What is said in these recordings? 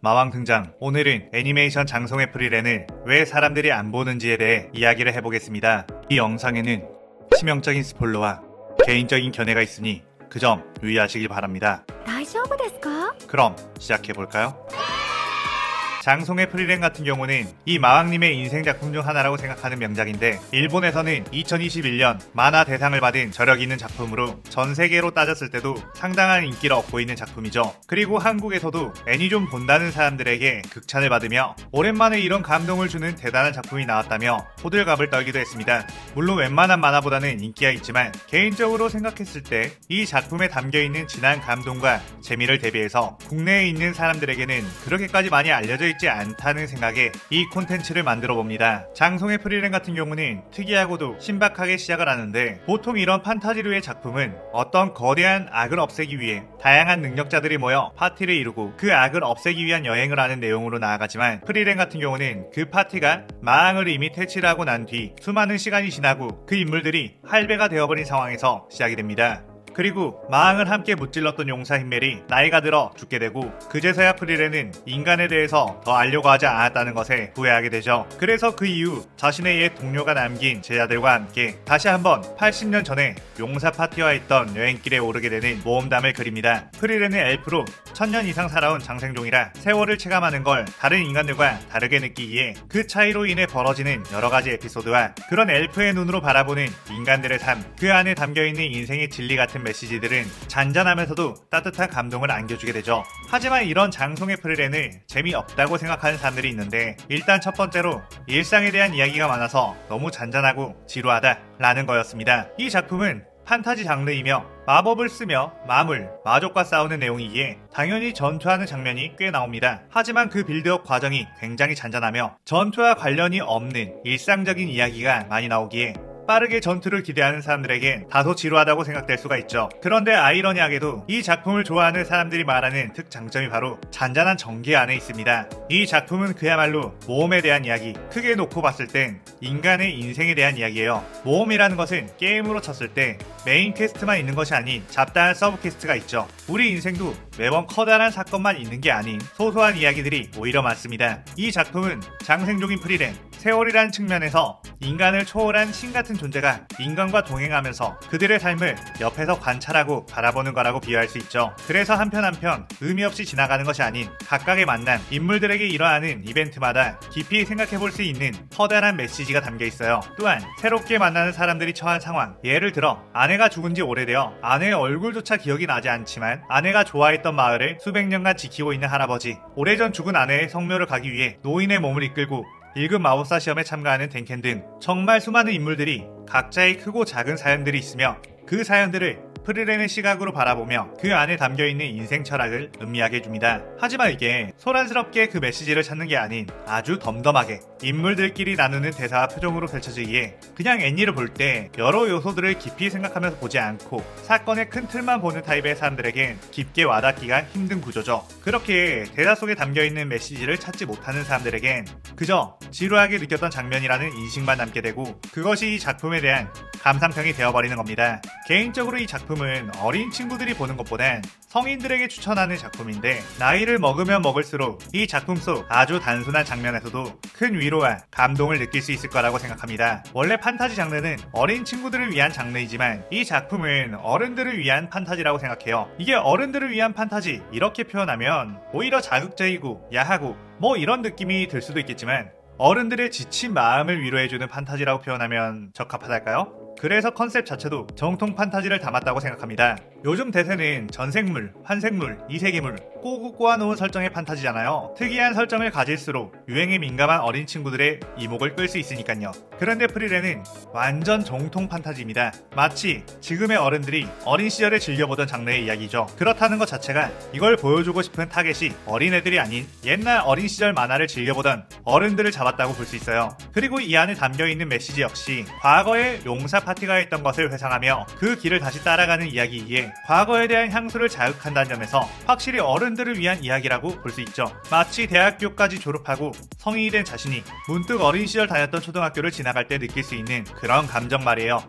마왕 등장. 오늘은 애니메이션 장송의 프리랜을 왜 사람들이 안 보는지에 대해 이야기를 해보겠습니다. 이 영상에는 치명적인 스포일러와 개인적인 견해가 있으니 그 점 유의하시길 바랍니다. 大丈夫ですか? 그럼 시작해볼까요? 장송의 프리랜 같은 경우는 이 마왕님의 인생 작품 중 하나라고 생각하는 명작인데, 일본에서는 2021년 만화 대상을 받은 저력 있는 작품으로 전 세계로 따졌을 때도 상당한 인기를 얻고 있는 작품이죠. 그리고 한국에서도 애니 좀 본다는 사람들에게 극찬을 받으며 오랜만에 이런 감동을 주는 대단한 작품이 나왔다며 호들갑을 떨기도 했습니다. 물론 웬만한 만화보다는 인기가 있지만 개인적으로 생각했을 때 이 작품에 담겨있는 진한 감동과 재미를 대비해서 국내에 있는 사람들에게는 그렇게까지 많이 알려져 있지 않다는 생각에 이 콘텐츠를 만들어 봅니다. 장송의 프리랜 같은 경우는 특이하고도 신박하게 시작을 하는데, 보통 이런 판타지류의 작품은 어떤 거대한 악을 없애기 위해 다양한 능력자들이 모여 파티를 이루고 그 악을 없애기 위한 여행을 하는 내용으로 나아가지만, 프리랜 같은 경우는 그 파티가 마왕을 이미 퇴치를 하고 난 뒤 수많은 시간이 지나고 그 인물들이 할배가 되어버린 상황에서 시작이 됩니다. 그리고 마왕을 함께 무찔렀던 용사 힌멜이 나이가 들어 죽게 되고, 그제서야 프리랜은 인간에 대해서 더 알려고 하지 않았다는 것에 후회하게 되죠. 그래서 그 이후 자신의 옛 동료가 남긴 제자들과 함께 다시 한번 80년 전에 용사 파티와 했던 여행길에 오르게 되는 모험담을 그립니다. 프리랜은 엘프로 1000년 이상 살아온 장생종이라 세월을 체감하는 걸 다른 인간들과 다르게 느끼기에 그 차이로 인해 벌어지는 여러가지 에피소드와 그런 엘프의 눈으로 바라보는 인간들의 삶, 그 안에 담겨있는 인생의 진리 같은 메시지들은 잔잔하면서도 따뜻한 감동을 안겨주게 되죠. 하지만 이런 장송의 프리랜을 재미없다고 생각하는 사람들이 있는데, 일단 첫 번째로 일상에 대한 이야기가 많아서 너무 잔잔하고 지루하다 라는 거였습니다. 이 작품은 판타지 장르이며 마법을 쓰며 마물, 마족과 싸우는 내용이기에 당연히 전투하는 장면이 꽤 나옵니다. 하지만 그 빌드업 과정이 굉장히 잔잔하며 전투와 관련이 없는 일상적인 이야기가 많이 나오기에 빠르게 전투를 기대하는 사람들에게 다소 지루하다고 생각될 수가 있죠. 그런데 아이러니하게도 이 작품을 좋아하는 사람들이 말하는 특장점이 바로 잔잔한 전개 안에 있습니다. 이 작품은 그야말로 모험에 대한 이야기, 크게 놓고 봤을 땐 인간의 인생에 대한 이야기예요. 모험이라는 것은 게임으로 쳤을 때 메인 퀘스트만 있는 것이 아닌 잡다한 서브 퀘스트가 있죠. 우리 인생도 매번 커다란 사건만 있는 게 아닌 소소한 이야기들이 오히려 많습니다. 이 작품은 장생종인 프리랜, 세월이라는 측면에서 인간을 초월한 신 같은 존재가 인간과 동행하면서 그들의 삶을 옆에서 관찰하고 바라보는 거라고 비유할 수 있죠. 그래서 한편 한편 의미 없이 지나가는 것이 아닌 각각의 만남, 인물들에게 일어나는 이벤트마다 깊이 생각해볼 수 있는 커다란 메시지가 담겨 있어요. 또한 새롭게 만나는 사람들이 처한 상황, 예를 들어 아내가 죽은 지 오래되어 아내의 얼굴조차 기억이 나지 않지만 아내가 좋아했던 마을을 수백 년간 지키고 있는 할아버지, 오래전 죽은 아내의 성묘를 가기 위해 노인의 몸을 이끌고 1급 마법사 시험에 참가하는 덴켄 등 정말 수많은 인물들이 각자의 크고 작은 사연들이 있으며, 그 사연들을 프리랜의 시각으로 바라보며 그 안에 담겨있는 인생 철학을 음미하게 해줍니다. 하지만 이게 소란스럽게 그 메시지를 찾는 게 아닌 아주 덤덤하게 인물들끼리 나누는 대사와 표정으로 펼쳐지기에 그냥 애니를 볼 때 여러 요소들을 깊이 생각하면서 보지 않고 사건의 큰 틀만 보는 타입의 사람들에겐 깊게 와닿기가 힘든 구조죠. 그렇게 대사 속에 담겨있는 메시지를 찾지 못하는 사람들에겐 그저 지루하게 느꼈던 장면이라는 인식만 남게 되고, 그것이 이 작품에 대한 감상평이 되어버리는 겁니다. 개인적으로 이 작품은 어린 친구들이 보는 것보단 성인들에게 추천하는 작품인데, 나이를 먹으면 먹을수록 이 작품 속 아주 단순한 장면에서도 큰 위로와 감동을 느낄 수 있을 거라고 생각합니다. 원래 판타지 장르는 어린 친구들을 위한 장르이지만 이 작품은 어른들을 위한 판타지라고 생각해요. 이게 어른들을 위한 판타지 이렇게 표현하면 오히려 자극적이고 야하고 뭐 이런 느낌이 들 수도 있겠지만, 어른들의 지친 마음을 위로해주는 판타지라고 표현하면 적합하달까요? 그래서 컨셉 자체도 정통 판타지를 담았다고 생각합니다. 요즘 대세는 전생물, 환생물, 이세계물 꼬고 꼬아놓은 설정의 판타지잖아요. 특이한 설정을 가질수록 유행에 민감한 어린 친구들의 이목을 끌 수 있으니까요. 그런데 프리랜은 완전 정통 판타지입니다. 마치 지금의 어른들이 어린 시절에 즐겨보던 장르의 이야기죠. 그렇다는 것 자체가 이걸 보여주고 싶은 타겟이 어린애들이 아닌 옛날 어린 시절 만화를 즐겨보던 어른들을 잡았다고 볼 수 있어요. 그리고 이 안에 담겨있는 메시지 역시 과거에 용사 파티가 했던 것을 회상하며 그 길을 다시 따라가는 이야기이기에 과거에 대한 향수를 자극한다는 점에서 확실히 어른들을 위한 이야기라고 볼 수 있죠. 마치 대학교까지 졸업하고 성인이 된 자신이 문득 어린 시절 다녔던 초등학교를 지나갈 때 느낄 수 있는 그런 감정 말이에요.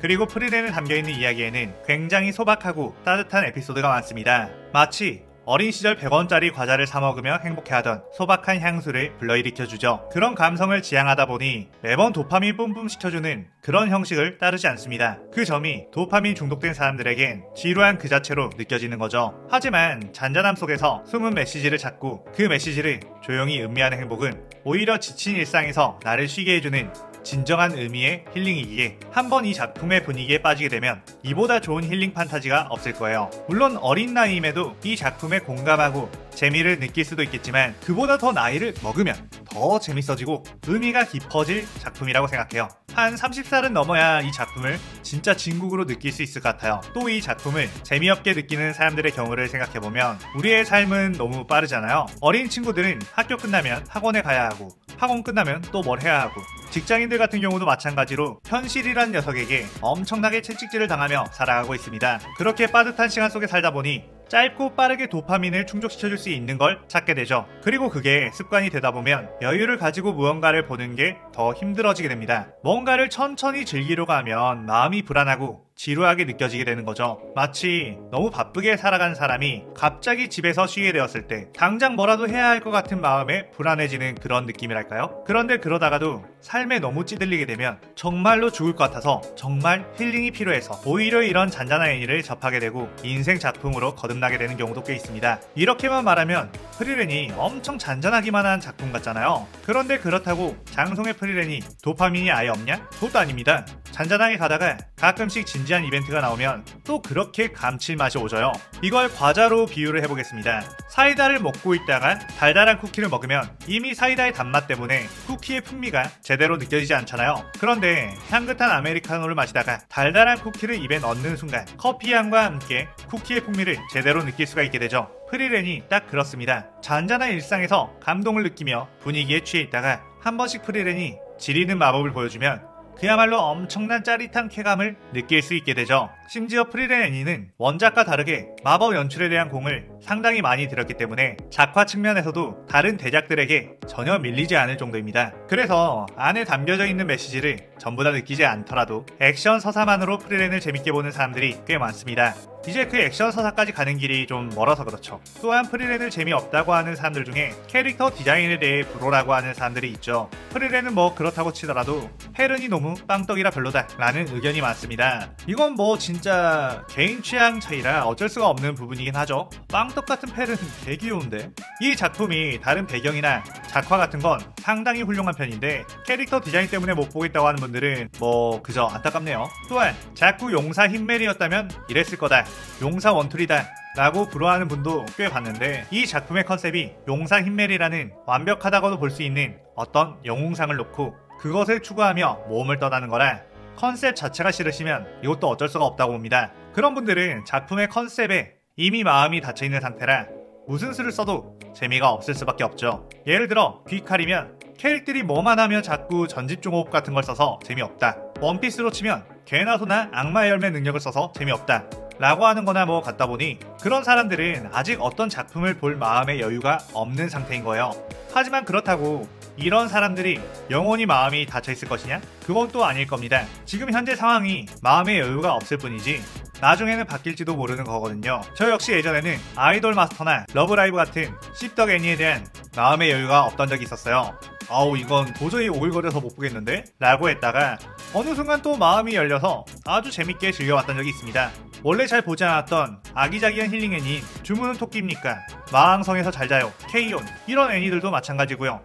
그리고 프리랜에 담겨있는 이야기에는 굉장히 소박하고 따뜻한 에피소드가 많습니다. 마치 어린 시절 100원짜리 과자를 사 먹으며 행복해하던 소박한 향수를 불러일으켜주죠. 그런 감성을 지향하다 보니 매번 도파민 뿜뿜 시켜주는 그런 형식을 따르지 않습니다. 그 점이 도파민 중독된 사람들에겐 지루한 그 자체로 느껴지는 거죠. 하지만 잔잔함 속에서 숨은 메시지를 찾고 그 메시지를 조용히 음미하는 행복은 오히려 지친 일상에서 나를 쉬게 해주는 진정한 의미의 힐링이기에 한번 이 작품의 분위기에 빠지게 되면 이보다 좋은 힐링 판타지가 없을 거예요. 물론 어린 나이임에도 이 작품에 공감하고 재미를 느낄 수도 있겠지만 그보다 더 나이를 먹으면 더 재밌어지고 의미가 깊어질 작품이라고 생각해요. 한 30살은 넘어야 이 작품을 진짜 진국으로 느낄 수 있을 것 같아요. 또 이 작품을 재미없게 느끼는 사람들의 경우를 생각해보면 우리의 삶은 너무 빠르잖아요. 어린 친구들은 학교 끝나면 학원에 가야 하고 학원 끝나면 또 뭘 해야 하고 직장인들 같은 경우도 마찬가지로 현실이란 녀석에게 엄청나게 채찍질을 당하며 살아가고 있습니다. 그렇게 빠듯한 시간 속에 살다 보니 짧고 빠르게 도파민을 충족시켜줄 수 있는 걸 찾게 되죠. 그리고 그게 습관이 되다 보면 여유를 가지고 무언가를 보는 게 더 힘들어지게 됩니다. 뭔가를 천천히 즐기려고 하면 마음이 불안하고 지루하게 느껴지게 되는 거죠. 마치 너무 바쁘게 살아간 사람이 갑자기 집에서 쉬게 되었을 때 당장 뭐라도 해야 할 것 같은 마음에 불안해지는 그런 느낌이랄까요? 그런데 그러다가도 삶에 너무 찌들리게 되면 정말로 죽을 것 같아서 정말 힐링이 필요해서 오히려 이런 잔잔한 애니를 접하게 되고 인생 작품으로 거듭나게 되는 경우도 꽤 있습니다. 이렇게만 말하면 프리렌이 엄청 잔잔하기만 한 작품 같잖아요. 그런데 그렇다고 장송의 프리렌이 도파민이 아예 없냐? 그것도 아닙니다. 잔잔하게 가다가 가끔씩 진지한 이벤트가 나오면 또 그렇게 감칠맛이 오져요. 이걸 과자로 비유를 해보겠습니다. 사이다를 먹고 있다가 달달한 쿠키를 먹으면 이미 사이다의 단맛 때문에 쿠키의 풍미가 제대로 느껴지지 않잖아요. 그런데 향긋한 아메리카노를 마시다가 달달한 쿠키를 입에 넣는 순간 커피 향과 함께 쿠키의 풍미를 제대로 느낄 수가 있게 되죠. 프리렌이 딱 그렇습니다. 잔잔한 일상에서 감동을 느끼며 분위기에 취해 있다가 한 번씩 프리렌이 지리는 마법을 보여주면 그야말로 엄청난 짜릿한 쾌감을 느낄 수 있게 되죠. 심지어 프리렌 애니는 원작과 다르게 마법 연출에 대한 공을 상당히 많이 들였기 때문에 작화 측면에서도 다른 대작들에게 전혀 밀리지 않을 정도입니다. 그래서 안에 담겨져 있는 메시지를 전부 다 느끼지 않더라도 액션 서사만으로 프리렌을 재밌게 보는 사람들이 꽤 많습니다. 이제 그 액션 서사까지 가는 길이 좀 멀어서 그렇죠. 또한 프리렌을 재미없다고 하는 사람들 중에 캐릭터 디자인에 대해 불호라고 하는 사람들이 있죠. 프리렌은 뭐 그렇다고 치더라도 페른이 너무 빵떡이라 별로다 라는 의견이 많습니다. 이건 뭐 진짜 개인 취향 차이라 어쩔 수가 없는 부분이긴 하죠. 빵떡 같은 페른 되게 귀여운데. 이 작품이 다른 배경이나 작화 같은 건 상당히 훌륭한 편인데 캐릭터 디자인 때문에 못 보겠다고 하는 분들은 뭐 그저 안타깝네요. 또한 자꾸 용사 흰멜이었다면 이랬을 거다, 용사 원툴이다 라고 불허하는 분도 꽤 봤는데 이 작품의 컨셉이 용사 흰멜이라는 완벽하다고도 볼 수 있는 어떤 영웅상을 놓고 그것을 추구하며 모험을 떠나는 거라 컨셉 자체가 싫으시면 이것도 어쩔 수가 없다고 봅니다. 그런 분들은 작품의 컨셉에 이미 마음이 닫혀있는 상태라 무슨 수를 써도 재미가 없을 수밖에 없죠. 예를 들어 귀칼이면 캐릭들이 뭐만 하면 자꾸 전집종호흡 같은 걸 써서 재미없다. 원피스로 치면 개나 소나 악마의 열매 능력을 써서 재미없다 라고 하는 거나 뭐 같다 보니 그런 사람들은 아직 어떤 작품을 볼 마음의 여유가 없는 상태인 거예요. 하지만 그렇다고 이런 사람들이 영원히 마음이 닫혀있을 것이냐? 그건 또 아닐 겁니다. 지금 현재 상황이 마음의 여유가 없을 뿐이지 나중에는 바뀔지도 모르는 거거든요. 저 역시 예전에는 아이돌 마스터나 러브라이브 같은 씹덕 애니에 대한 마음의 여유가 없던 적이 있었어요. 아우 이건 도저히 오글거려서 못 보겠는데? 라고 했다가 어느 순간 또 마음이 열려서 아주 재밌게 즐겨왔던 적이 있습니다. 원래 잘 보지 않았던 아기자기한 힐링 애니인 주문은 토끼입니까? 마왕성에서 잘자요, 케이온 이런 애니들도 마찬가지고요.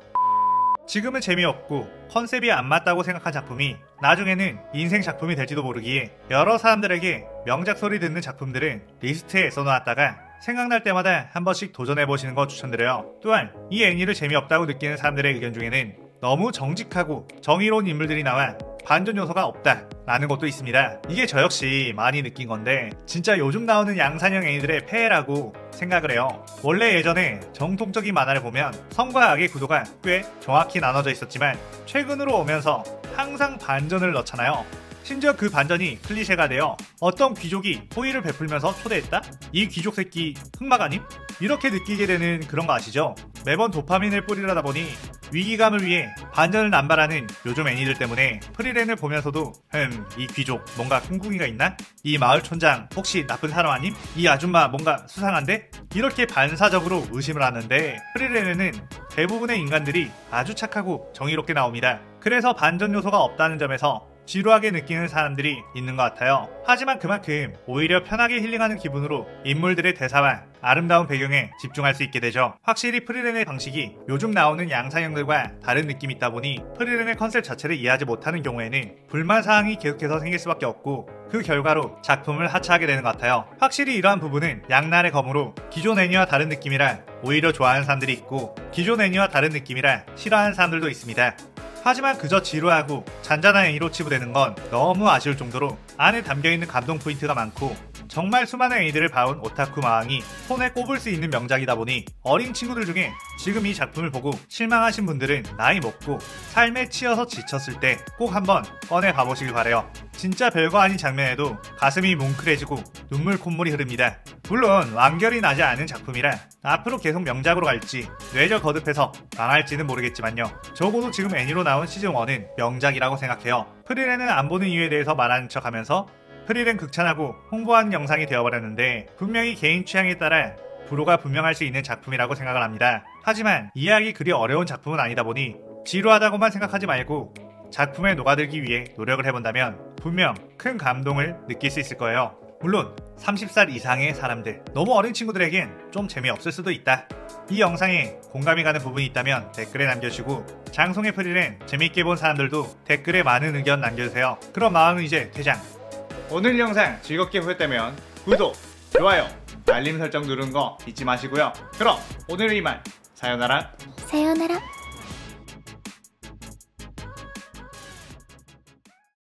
지금은 재미없고 컨셉이 안 맞다고 생각한 작품이 나중에는 인생 작품이 될지도 모르기에 여러 사람들에게 명작 소리 듣는 작품들은 리스트에 써놓았다가 생각날 때마다 한 번씩 도전해보시는 거 추천드려요. 또한 이 애니를 재미없다고 느끼는 사람들의 의견 중에는 너무 정직하고 정의로운 인물들이 나와 반전 요소가 없다 라는 것도 있습니다. 이게 저 역시 많이 느낀 건데 진짜 요즘 나오는 양산형 애니들의 폐해라고 생각을 해요. 원래 예전에 정통적인 만화를 보면 선과 악의 구도가 꽤 정확히 나눠져 있었지만 최근으로 오면서 항상 반전을 넣잖아요. 심지어 그 반전이 클리셰가 되어 어떤 귀족이 호의를 베풀면서 초대했다? 이 귀족 새끼 흑막 아님? 이렇게 느끼게 되는 그런 거 아시죠? 매번 도파민을 뿌리려다 보니 위기감을 위해 반전을 남발하는 요즘 애니들 때문에 프리랜을 보면서도 이 귀족 뭔가 꿍꿍이가 있나? 이 마을 촌장 혹시 나쁜 사람 아님? 이 아줌마 뭔가 수상한데? 이렇게 반사적으로 의심을 하는데 프리랜에는 대부분의 인간들이 아주 착하고 정의롭게 나옵니다. 그래서 반전 요소가 없다는 점에서 지루하게 느끼는 사람들이 있는 것 같아요. 하지만 그만큼 오히려 편하게 힐링하는 기분으로 인물들의 대사와 아름다운 배경에 집중할 수 있게 되죠. 확실히 프리랜의 방식이 요즘 나오는 양산형들과 다른 느낌이 있다 보니 프리랜의 컨셉 자체를 이해하지 못하는 경우에는 불만사항이 계속해서 생길 수밖에 없고 그 결과로 작품을 하차하게 되는 것 같아요. 확실히 이러한 부분은 양날의 검으로 기존 애니와 다른 느낌이라 오히려 좋아하는 사람들이 있고 기존 애니와 다른 느낌이라 싫어하는 사람들도 있습니다. 하지만 그저 지루하고 잔잔한 애니로 치부되는 건 너무 아쉬울 정도로 안에 담겨있는 감동 포인트가 많고 정말 수많은 애니들을 봐온 오타쿠 마왕이 손에 꼽을 수 있는 명작이다 보니 어린 친구들 중에 지금 이 작품을 보고 실망하신 분들은 나이 먹고 삶에 치여서 지쳤을 때 꼭 한번 꺼내 봐보시길 바래요. 진짜 별거 아닌 장면에도 가슴이 뭉클해지고 눈물 콧물이 흐릅니다. 물론 완결이 나지 않은 작품이라 앞으로 계속 명작으로 갈지 뇌절 거듭해서 망할지는 모르겠지만요. 적어도 지금 애니로 나온 시즌1은 명작이라고 생각해요. 프리랜은 안 보는 이유에 대해서 말하는 척 하면서 프리랜 극찬하고 홍보하는 영상이 되어버렸는데 분명히 개인 취향에 따라 불호가 분명할 수 있는 작품이라고 생각을 합니다. 하지만 이해하기 그리 어려운 작품은 아니다 보니 지루하다고만 생각하지 말고 작품에 녹아들기 위해 노력을 해본다면 분명 큰 감동을 느낄 수 있을 거예요. 물론 30살 이상의 사람들, 너무 어린 친구들에겐 좀 재미없을 수도 있다. 이 영상에 공감이 가는 부분이 있다면 댓글에 남겨주시고 장송의 프리랜 재밌게 본 사람들도 댓글에 많은 의견 남겨주세요. 그럼 마음은 이제 퇴장. 오늘 영상 즐겁게 보셨다면 구독, 좋아요, 알림 설정 누르는 거 잊지 마시고요. 그럼 오늘은 이만 사요나라. 사요나라.